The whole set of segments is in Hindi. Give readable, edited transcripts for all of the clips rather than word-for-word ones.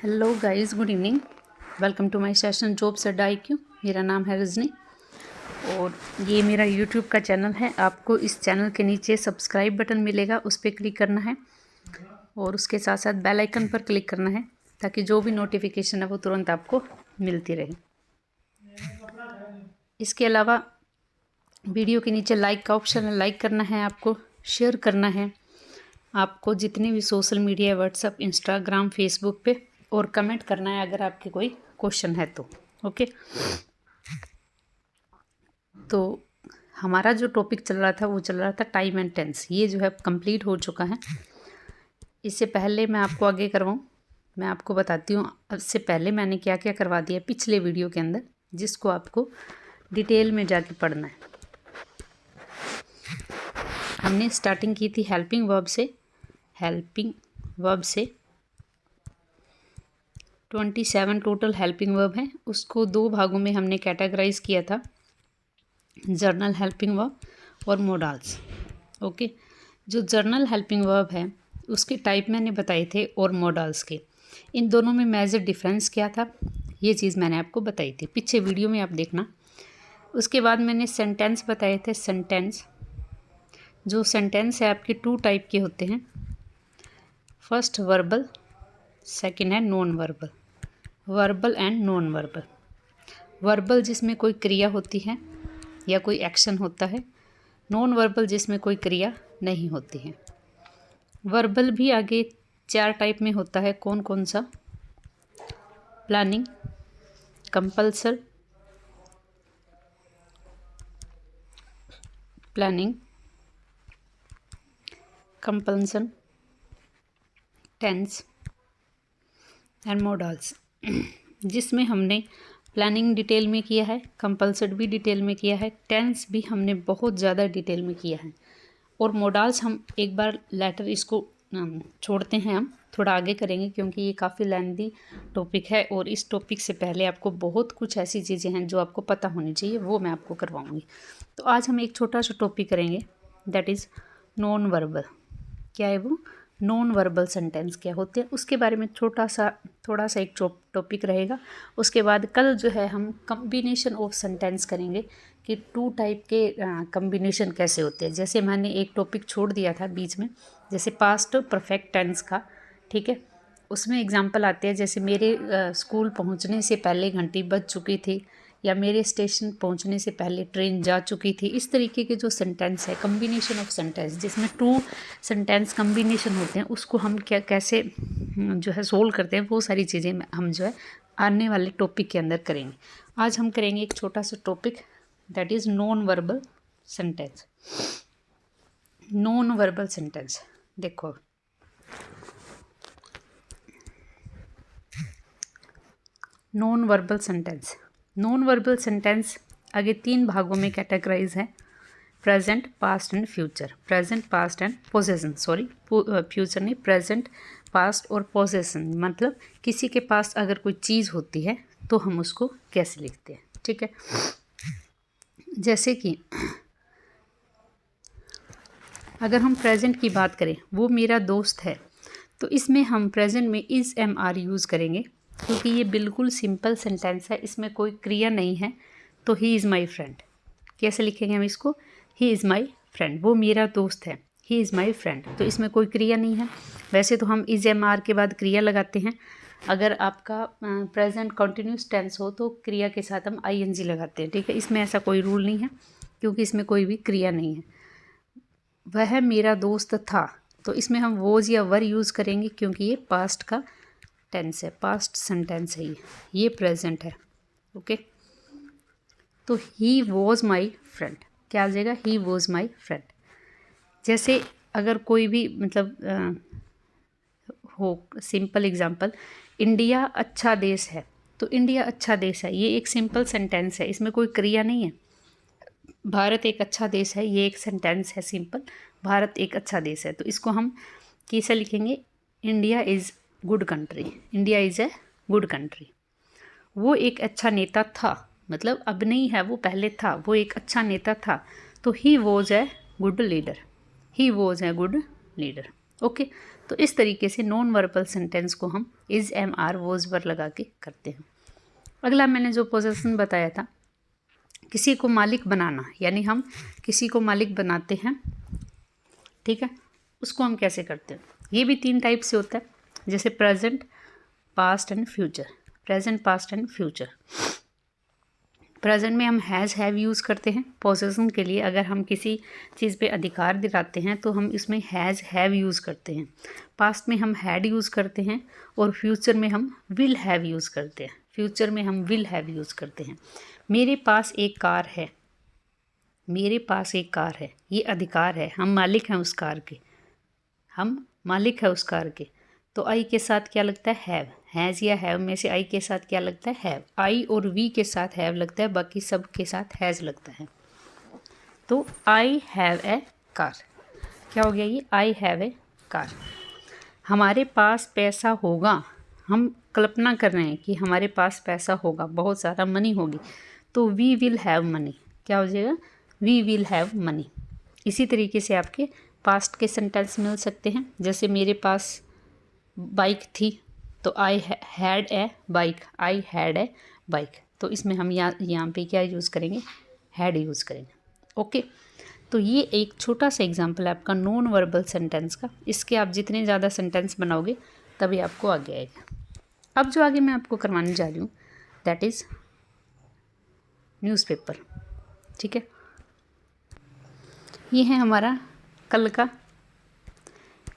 Hello guys, good evening. Welcome to my session jobs Adda IQ। मेरा नाम है रजनी और ये मेरा यूट्यूब का चैनल है। आपको इस चैनल के नीचे सब्सक्राइब बटन मिलेगा, उस पर क्लिक करना है और उसके साथ साथ बेल आइकन पर क्लिक करना है ताकि जो भी नोटिफिकेशन है वो तुरंत आपको मिलती रहे। इसके अलावा वीडियो के नीचे लाइक का ऑप्शन है, लाइक करना है आपको, शेयर करना है आपको जितने भी social media, WhatsApp, Instagram, Facebook पे, और कमेंट करना है अगर आपके कोई क्वेश्चन है तो। ओके, तो हमारा जो टॉपिक चल रहा था वो चल रहा था टाइम एंड टेंस। ये जो है कंप्लीट हो चुका है। इससे पहले मैं आपको आगे करवाऊँ, मैं आपको बताती हूँ इससे पहले मैंने क्या क्या करवा दिया पिछले वीडियो के अंदर, जिसको आपको डिटेल में जाके पढ़ना है। हमने स्टार्टिंग की थी हेल्पिंग वर्ब से। हेल्पिंग वर्ब से 27 टोटल हेल्पिंग वर्ब हैं। उसको दो भागों में हमने कैटेगराइज किया था, जर्नल हेल्पिंग वर्ब और मोडाल्स। ओके, जो जर्नल हेल्पिंग वर्ब है उसके टाइप मैंने बताए थे और मोडाल्स के। इन दोनों में मेजर डिफरेंस क्या था ये चीज़ मैंने आपको बताई थी, पीछे वीडियो में आप देखना। उसके बाद मैंने सेंटेंस बताए थे। सेंटेंस, जो सेंटेंस है आपके टू टाइप के होते हैं। फर्स्ट वर्बल, सेकेंड है non verbal. Verbal and non verbal. Verbal जिसमें कोई क्रिया होती है या कोई एक्शन होता है, नॉन वर्बल जिसमें कोई क्रिया नहीं होती है। वर्बल भी आगे 4 टाइप में होता है। कौन कौन सा? Planning, compulsion, planning, compulsion, tense and modals. जिसमें हमने प्लानिंग डिटेल में किया है, कंपल्सन भी डिटेल में किया है, टेंस भी हमने बहुत ज़्यादा डिटेल में किया है, और मोडाल्स हम एक बार लेटर इसको छोड़ते हैं, हम थोड़ा आगे करेंगे क्योंकि ये काफ़ी लेंथी टॉपिक है और इस टॉपिक से पहले आपको बहुत कुछ ऐसी चीज़ें हैं जो आपको पता होनी चाहिए, वो मैं आपको करवाऊँगी। तो आज हम एक छोटा सा टॉपिक करेंगे, दैट इज़ नॉन वर्बल। क्या है वो? नॉन वर्बल सेंटेंस क्या होते हैं उसके बारे में थोड़ा सा एक टॉपिक रहेगा। उसके बाद कल जो है हम कम्बिनेशन ऑफ सेंटेंस करेंगे कि टू टाइप के कम्बिनेशन कैसे होते हैं। जैसे मैंने एक टॉपिक छोड़ दिया था बीच में, जैसे पास्ट परफेक्ट टेंस का, ठीक है। उसमें एग्जांपल आते हैं, जैसे मेरे स्कूल पहुंचने से पहले घंटी बज चुकी थी, या मेरे स्टेशन पहुंचने से पहले ट्रेन जा चुकी थी। इस तरीके के जो सेंटेंस है, कम्बिनेशन ऑफ सेंटेंस जिसमें टू सेंटेंस कम्बिनेशन होते हैं, उसको हम कैसे जो है सोल्व करते हैं, वो सारी चीज़ें हम जो है आने वाले टॉपिक के अंदर करेंगे। आज हम करेंगे एक छोटा सा topic, that is non verbal sentence. Non verbal sentence देखो, non verbal sentence. Non verbal sentence आगे 3 भागों में कैटेगराइज है, present, past and future. Present, past and possession, sorry future नहीं, प्रेजेंट, पास्ट और पोजेसन। मतलब किसी के पास अगर कोई चीज़ होती है तो हम उसको कैसे लिखते हैं, ठीक है। जैसे कि अगर हम प्रेजेंट की बात करें, वो मेरा दोस्त है, तो इसमें हम प्रेजेंट में इज़ MR यूज़ करेंगे क्योंकि ये बिल्कुल सिंपल सेंटेंस है, इसमें कोई क्रिया नहीं है। तो ही इज़ माई फ्रेंड, कैसे लिखेंगे हम इसको? ही इज़ माई फ्रेंड, वो मेरा दोस्त है, ही इज़ माई फ्रेंड। तो इसमें कोई क्रिया नहीं है। वैसे तो हम इज़ MR के बाद क्रिया लगाते हैं। अगर आपका प्रेजेंट कंटिन्यूस टेंस हो तो क्रिया के साथ हम ING लगाते हैं, ठीक है। इसमें ऐसा कोई रूल नहीं है क्योंकि इसमें कोई भी क्रिया नहीं है। वह मेरा दोस्त था, तो इसमें हम वॉज या वर यूज़ करेंगे क्योंकि ये पास्ट का टेंस है, पास्ट सेंटेंस है ये प्रेजेंट है, ओके। तो ही वॉज माई फ्रेंड, क्या आ जाएगा? He was my friend. जैसे अगर कोई भी मतलब हो, सिंपल एग्जांपल, इंडिया अच्छा देश है, तो इंडिया अच्छा देश है, ये एक सिंपल सेंटेंस है, इसमें कोई क्रिया नहीं है। भारत एक अच्छा देश है, ये एक सेंटेंस है सिंपल, भारत एक अच्छा देश है। तो इसको हम कैसे लिखेंगे? India is good country, India is a good country. वो एक अच्छा नेता था, मतलब अब नहीं है, वो पहले था, वो एक अच्छा नेता था। तो he was a good leader, he was a good leader, okay, तो इस तरीके से नॉन वर्बल सेंटेंस को हम इज, एम, आर, वॉज, वर लगा के करते हैं। अगला मैंने जो पोजीशन बताया था, किसी को मालिक बनाना, यानी हम किसी को मालिक बनाते हैं, ठीक है, उसको हम कैसे करते हैं। ये भी 3 टाइप से होता है, जैसे present, past and future. Present, past and future. Present में हम हैज़, हैव यूज़ करते हैं पोजीशन के लिए। अगर हम किसी चीज़ पे अधिकार दिलाते हैं तो हम इसमें हैज़, हैव यूज़ करते हैं। पास्ट में हम हैड यूज़ करते हैं और फ्यूचर में हम विल हैव यूज़ करते हैं। फ्यूचर में हम विल हैव यूज़ करते हैं। मेरे पास एक कार है, मेरे पास एक कार है, ये अधिकार है, हम मालिक हैं उस कार के, हम मालिक है उस कार के। तो आई के साथ क्या लगता है, हैव। हैज़ या हैव में से आई के साथ क्या लगता है, हैव। आई और वी के साथ हैव लगता है, बाकी सब के साथ हैज़ लगता है। तो आई हैव ए कार, क्या हो गया ये, आई हैव ए कार। हमारे पास पैसा होगा, हम कल्पना कर रहे हैं कि हमारे पास पैसा होगा, बहुत सारा मनी होगी, तो वी विल हैव मनी, क्या हो जाएगा, वी विल हैव मनी। इसी तरीके से आपके पास्ट के सेंटेंस मिल सकते हैं, जैसे मेरे पास बाइक थी, तो I had a bike, I had a bike. तो इसमें हम यहाँ पे क्या यूज़ करेंगे, हैड यूज़ करेंगे। ओके, तो ये एक छोटा सा एग्जांपल है आपका नॉन वर्बल सेंटेंस का। इसके आप जितने ज़्यादा सेंटेंस बनाओगे तभी आपको आगे आएगा। अब जो आगे मैं आपको करवाने जा रही हूँ दैट इज़ न्यूज़पेपर, ठीक है। ये है हमारा कल का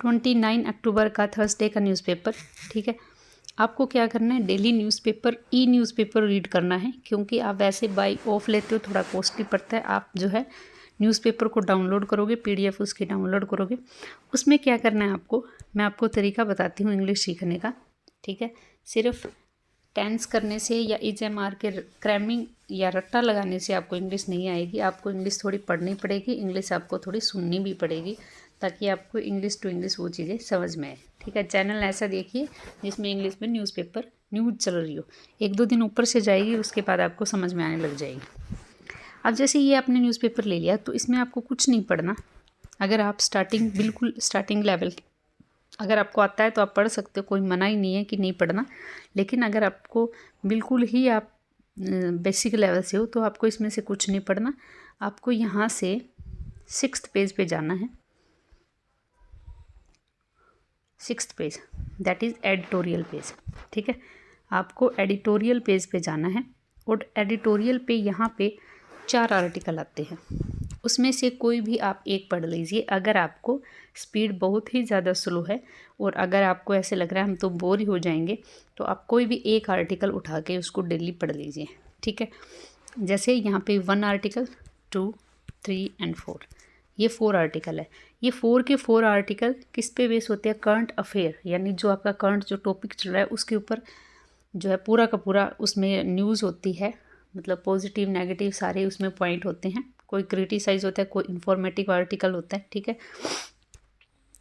29 अक्टूबर का थर्सडे का न्यूज़पेपर, ठीक है। आपको क्या करना है, डेली न्यूज़पेपर, ई न्यूज़पेपर रीड करना है, क्योंकि आप वैसे बाई ऑफ लेते हो थोड़ा कॉस्टली पड़ता है। आप जो है न्यूज़पेपर को डाउनलोड करोगे, पीडीएफ उसकी डाउनलोड करोगे। उसमें क्या करना है आपको, मैं आपको तरीका बताती हूँ इंग्लिश सीखने का, ठीक है। सिर्फ टेंस करने से या इज, एम, आर के क्रैमिंग या रट्टा लगाने से आपको इंग्लिश नहीं आएगी। आपको इंग्लिश थोड़ी पढ़नी पड़ेगी, इंग्लिश आपको थोड़ी सुननी भी पड़ेगी, ताकि आपको इंग्लिश टू इंग्लिश वो चीज़ें समझ में आए, ठीक है। चैनल ऐसा देखिए जिसमें इंग्लिश में न्यूज़पेपर न्यूज़ चल रही हो, 1-2 दिन ऊपर से जाएगी, उसके बाद आपको समझ में आने लग जाएगी। अब जैसे ये आपने न्यूज़पेपर ले लिया, तो इसमें आपको कुछ नहीं पढ़ना। अगर आप बिल्कुल स्टार्टिंग लेवल, अगर आपको आता है तो आप पढ़ सकते हो, कोई मना ही नहीं है कि नहीं पढ़ना। लेकिन अगर आपको बिल्कुल ही आप बेसिक लेवल से हो तो आपको इसमें से कुछ नहीं पढ़ना। आपको यहाँ से 6th पेज पे जाना है, 6th page, that is editorial page, ठीक है। आपको एडिटोरियल पेज पे जाना है और एडिटोरियल पे यहाँ पे 4 आर्टिकल आते हैं, उसमें से कोई भी आप एक पढ़ लीजिए। अगर आपको स्पीड बहुत ही ज़्यादा स्लो है और अगर आपको ऐसे लग रहा है हम तो बोर ही हो जाएंगे, तो आप कोई भी एक आर्टिकल उठा के उसको डेली पढ़ लीजिए, ठीक है। जैसे यहाँ पे 1 आर्टिकल, 2, 3 एंड 4, ये 4 आर्टिकल है। ये 4 के 4 आर्टिकल किस पे बेस होते हैं, करंट अफेयर, यानी जो आपका करंट जो टॉपिक चल रहा है उसके ऊपर जो है पूरा का पूरा उसमें न्यूज़ होती है, मतलब पॉजिटिव नेगेटिव सारे उसमें पॉइंट होते हैं। कोई क्रिटिसाइज होता है, कोई इन्फॉर्मेटिव आर्टिकल होता है, ठीक है।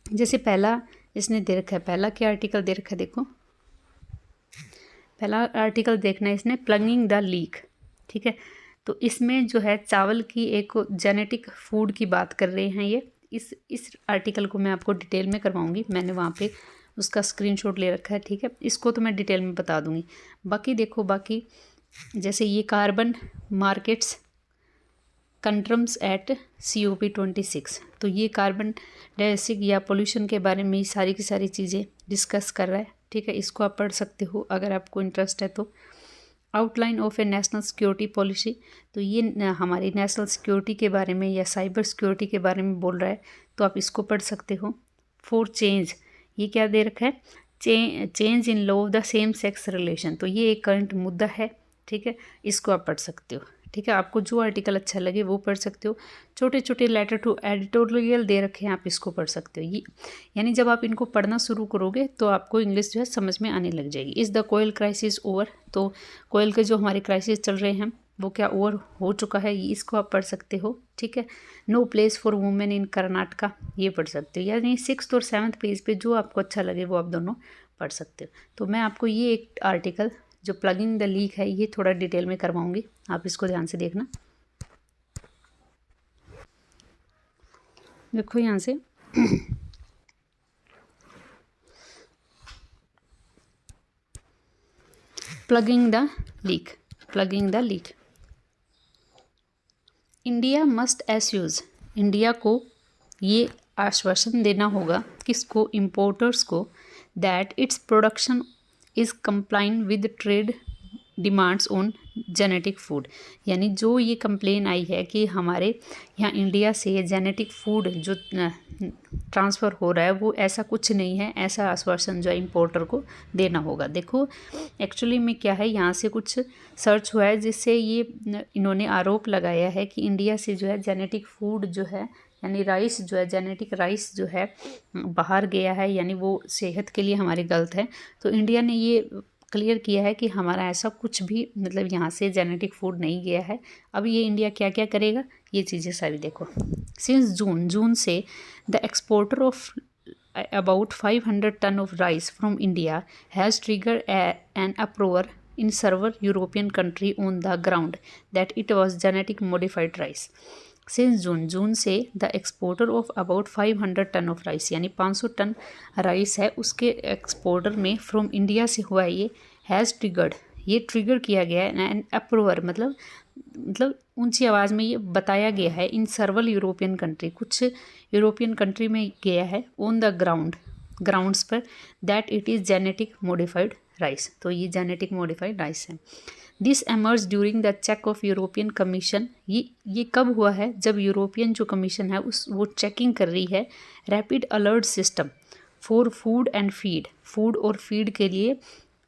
जैसे पहला इसने दे रखा है, पहला क्या आर्टिकल दे रखा है, देखो पहला आर्टिकल देखना है इसने, प्लगिंग द लीक, ठीक है। तो इसमें जो है चावल की एक जेनेटिक फूड की बात कर रहे हैं ये। इस आर्टिकल को मैं आपको डिटेल में करवाऊंगी, मैंने वहाँ पे उसका स्क्रीनशॉट ले रखा है, ठीक है। इसको तो मैं डिटेल में बता दूंगी। बाकी देखो, बाकी जैसे ये कार्बन मार्केट्स कंट्रम्स एट COP 26, तो ये कार्बन डाइऑक्साइड या पोल्यूशन के बारे में सारी की सारी चीज़ें डिस्कस कर रहा है, ठीक है। इसको आप पढ़ सकते हो अगर आपको इंटरेस्ट है तो। Outline of A national security policy, तो ये हमारी नेशनल सिक्योरिटी के बारे में या साइबर सिक्योरिटी के बारे में बोल रहा है, तो आप इसको पढ़ सकते हो। फॉर चेंज, ये क्या दे रखा है, change in law of the same sex relation, तो ये एक करंट मुद्दा है, ठीक है। इसको आप पढ़ सकते हो, ठीक है। आपको जो आर्टिकल अच्छा लगे वो पढ़ सकते हो। छोटे छोटे लेटर टू एडिटोरियल दे रखे हैं, आप इसको पढ़ सकते हो। ये यानी जब आप इनको पढ़ना शुरू करोगे तो आपको इंग्लिश जो है समझ में आने लग जाएगी। Is the coal crisis over, तो कोयल के जो हमारे क्राइसिस चल रहे हैं वो क्या ओवर हो चुका है, ये इसको आप पढ़ सकते हो, ठीक है। No place for women in Karnataka, ये पढ़ सकते हो। यानी 6th और 7th पेज पे जो आपको अच्छा लगे वो आप दोनों पढ़ सकते हो। तो मैं आपको ये एक आर्टिकल जो प्लगिंग द लीक है ये थोड़ा डिटेल में करवाऊंगी, आप इसको ध्यान से देखना। देखो यहाँ से plugging the leak. India must assure, India को ये आश्वासन देना होगा किसको, इम्पोर्टर्स को, that its production is compliant with trade demands on genetic food. यानी जो ये कंप्लेन आई है कि हमारे यहाँ इंडिया से जेनेटिक फूड जो ट्रांसफ़र हो रहा है वो ऐसा कुछ नहीं है, ऐसा आश्वासन जो है इम्पोर्टर को देना होगा। देखो एक्चुअली में क्या है, यहाँ से कुछ सर्च हुआ है जिससे ये इन्होंने आरोप लगाया है कि इंडिया से जो है जेनेटिक फूड जो है यानी राइस जो है, जेनेटिक राइस जो है बाहर गया है, यानी वो सेहत के लिए हमारी गलत है। तो इंडिया ने ये क्लियर किया है कि हमारा ऐसा कुछ भी मतलब यहाँ से जेनेटिक फूड नहीं गया है। अब ये इंडिया क्या क्या करेगा ये चीज़ें सारी देखो। सिंस जून से the exporter of about 500 ton of rice from India has trigger an approval in several European country on the ground that it was genetic modified rice. Since June से the exporter of about 500 ton of rice यानी 500 टन राइस है उसके एक्सपोर्टर में फ्रॉम इंडिया से हुआ ये हैज़ ट्रिगर्ड, ये ट्रिगर किया गया है एंड अप्रूवर मतलब ऊंची आवाज़ में ये बताया गया है इन सर्वल यूरोपियन कंट्री, कुछ यूरोपियन कंट्री में गया है ऑन द ग्राउंड्स पर that it is genetic modified rice. तो ये जेनेटिक मॉडिफाइड राइस है। This emerge during the check of European commission, ये कब हुआ है, जब यूरोपियन जो कमीशन है वो चेकिंग कर रही है rapid alert system for food and feed, food और फीड के लिए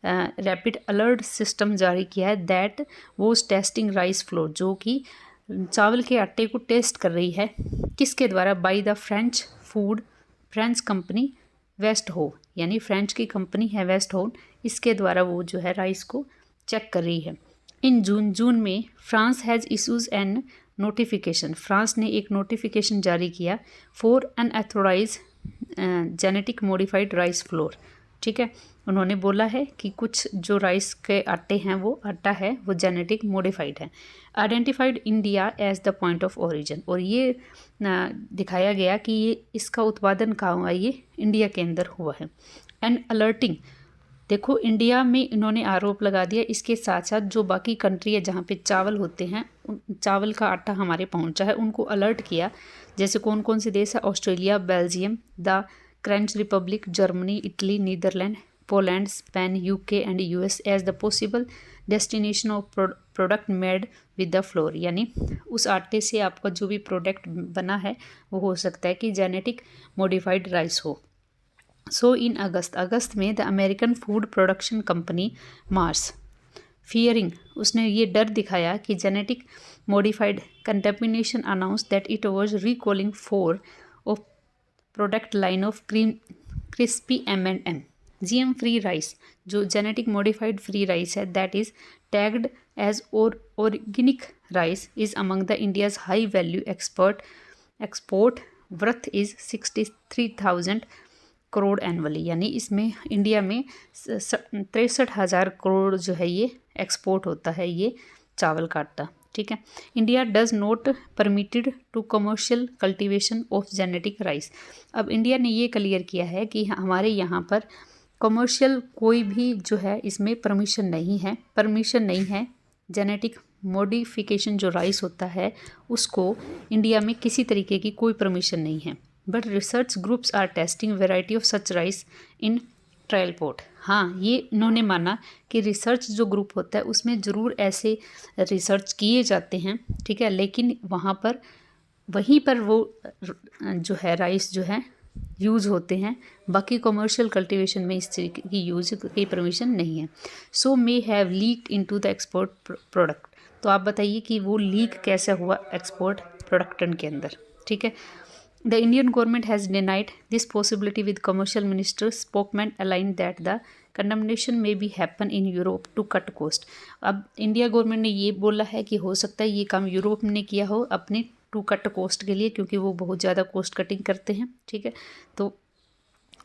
रैपिड अलर्ट सिस्टम जारी किया है that was testing rice flour, जो कि चावल के आटे को टेस्ट कर रही है किसके द्वारा, बाय द फ्रेंच कंपनी वेस्ट हो, यानी फ्रेंच की कंपनी है वेस्ट हो, इसके द्वारा वो जो है राइस को चेक कर रही है। इन जून में France has issues an notification, France ने एक नोटिफिकेशन जारी किया for unauthorize genetic modified rice flour. ठीक है, उन्होंने बोला है कि कुछ जो राइस के आटे हैं वो आटा है वो जेनेटिक मॉडिफाइड है। Identified India as the point of origin, और ये दिखाया गया कि ये इसका उत्पादन कहाँ हुआ, ये इंडिया के अंदर हुआ है। एंड अलर्टिंग, देखो इंडिया में इन्होंने आरोप लगा दिया, इसके साथ साथ जो बाकी कंट्री है जहाँ पे चावल होते हैं, चावल का आटा हमारे पहुँचा है, उनको अलर्ट किया। जैसे कौन कौन से देश है, Australia, Belgium, the French republic, Germany, Italy, Netherland, Poland, Spain, UK and US as the possible destination of product made with the flour, यानी उस आटे से आपका जो भी प्रोडक्ट बना है वो हो सकता है कि जेनेटिक मॉडिफाइड राइस हो। सो इन अगस्त में the American food production company Mars fearing, उसने ये डर दिखाया कि genetic modified contamination announce that it was recalling 4 of product line of crispy M&M GM free rice, जो जेनेटिक मॉडिफाइड फ्री राइस है that is tagged as organic rice is among the India's high value export worth is 63,000 crore annually, यानी इसमें इंडिया में 63,000 करोड़ जो है ये एक्सपोर्ट होता है ये चावल का आटा। ठीक है, India does not permitted to commercial cultivation of genetic rice. अब इंडिया ने ये क्लियर किया है कि हमारे यहाँ पर कमर्शियल कोई भी जो है इसमें परमिशन नहीं है। जेनेटिक मॉडिफिकेशन जो राइस होता है उसको इंडिया में किसी तरीके की कोई परमिशन नहीं है। But research groups are testing variety of such rice in trial port. हाँ, ये इन्होंने माना कि रिसर्च जो ग्रुप होता है उसमें ज़रूर ऐसे रिसर्च किए जाते हैं, ठीक है, लेकिन वहीं पर वो जो है राइस जो है यूज़ होते हैं, बाकी कमर्शियल कल्टीवेशन में इस तरीके की यूज़ की परमिशन नहीं है। So may have leaked into the export product, तो आप बताइए कि वो लीक कैसे हुआ एक्सपोर्ट प्रोडक्टन के अंदर। ठीक है, the Indian government has denied this possibility with commercial minister spokesman align that the contamination में भी happen in Europe to cut cost. अब इंडिया गवर्नमेंट ने ये बोला है कि हो सकता है ये काम यूरोप ने किया हो अपने टू कट कॉस्ट के लिए, क्योंकि वो बहुत ज़्यादा कॉस्ट कटिंग करते हैं। ठीक है, तो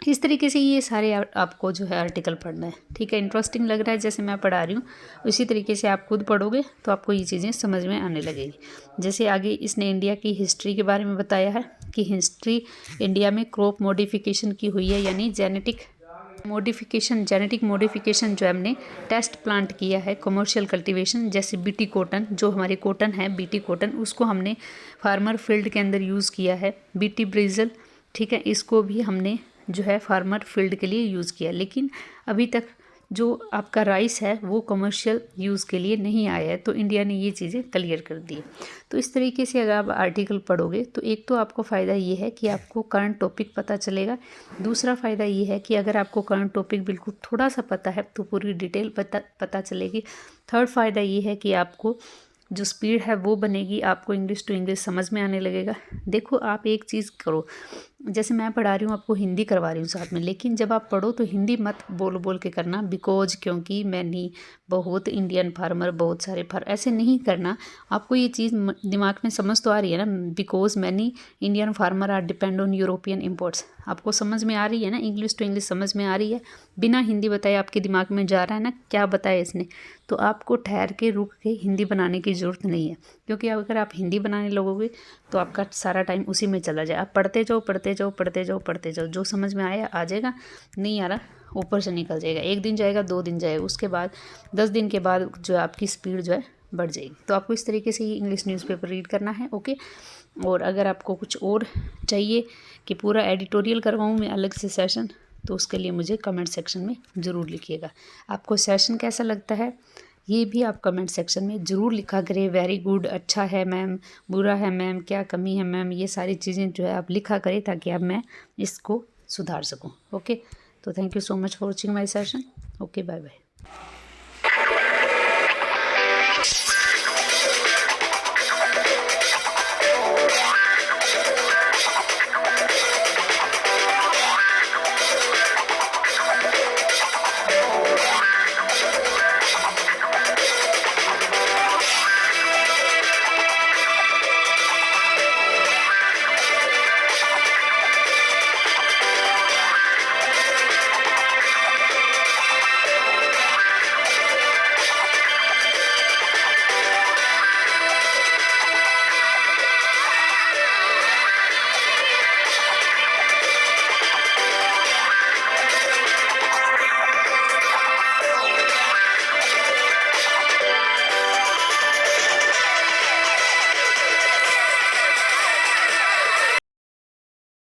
इस तरीके से ये सारे आपको जो है आर्टिकल पढ़ना है। ठीक है, इंटरेस्टिंग लग रहा है जैसे मैं पढ़ा रही हूँ, उसी तरीके से आप खुद पढ़ोगे तो आपको ये चीज़ें समझ में आने लगेगी। जैसे आगे इसने इंडिया की हिस्ट्री के बारे में बताया है कि हिस्ट्री इंडिया में क्रॉप मॉडिफिकेशन की हुई है, यानी जेनेटिक मॉडिफिकेशन, जेनेटिक मॉडिफिकेशन जो हमने टेस्ट प्लांट किया है, कमर्शियल कल्टीवेशन, जैसे बीटी कॉटन, जो हमारी कॉटन है बीटी कॉटन, उसको हमने फार्मर फील्ड के अंदर यूज़ किया है। बीटी ब्रिजल, ठीक है, इसको भी हमने जो है फार्मर फील्ड के लिए यूज़ किया। लेकिन अभी तक जो आपका राइस है वो कमर्शियल यूज़ के लिए नहीं आया है, तो इंडिया ने ये चीज़ें क्लियर कर दी है। तो इस तरीके से अगर आप आर्टिकल पढ़ोगे तो एक तो आपको फ़ायदा ये है कि आपको करंट टॉपिक पता चलेगा। दूसरा फ़ायदा ये है कि अगर आपको करंट टॉपिक बिल्कुल थोड़ा सा पता है तो पूरी डिटेल पता चलेगी। थर्ड फ़ायदा ये है कि आपको जो स्पीड है वो बनेगी, आपको इंग्लिश टू इंग्लिश समझ में आने लगेगा। देखो आप एक चीज़ करो, जैसे मैं पढ़ा रही हूँ आपको हिंदी करवा रही हूँ साथ में, लेकिन जब आप पढ़ो तो हिंदी मत बोल बोल के करना, बिकॉज क्योंकि मैंने बहुत इंडियन फार्मर, बहुत सारे ऐसे नहीं करना। आपको ये चीज़ दिमाग में समझ तो आ रही है ना, because many Indian farmer are depend on European imports. आपको समझ में आ रही है ना, इंग्लिश टू इंग्लिश समझ में आ रही है, बिना हिंदी बताए आपके दिमाग में जा रहा है ना क्या बताया इसने। तो आपको ठहर के रुक के हिंदी बनाने की ज़रूरत नहीं है, क्योंकि अगर आप हिंदी बनाने लगोगे तो आपका सारा टाइम उसी में चला जाए। आप पढ़ते जाओ पढ़ते जाओ पढ़ते जाओ पढ़ते जाओ, जो समझ में आया आ जाएगा, नहीं आ रहा ऊपर से निकल जाएगा। 1 दिन जाएगा, 2 दिन जाएगा, उसके बाद 10 दिन के बाद जो आपकी स्पीड जो है बढ़ जाएगी। तो आपको इस तरीके से ही इंग्लिश न्यूज़पेपर रीड करना है, ओके। और अगर आपको कुछ और चाहिए कि पूरा एडिटोरियल करवाऊँ मैं अलग से सेशन, तो उसके लिए मुझे कमेंट सेक्शन में ज़रूर लिखिएगा। आपको सेशन कैसा लगता है ये भी आप कमेंट सेक्शन में ज़रूर लिखा करें। वेरी गुड, अच्छा है मैम, बुरा है मैम, क्या कमी है मैम, ये सारी चीज़ें जो है आप लिखा करें ताकि अब मैं इसको सुधार सकूं। ओके, तो thank you so much for watching my session. Okay, bye bye.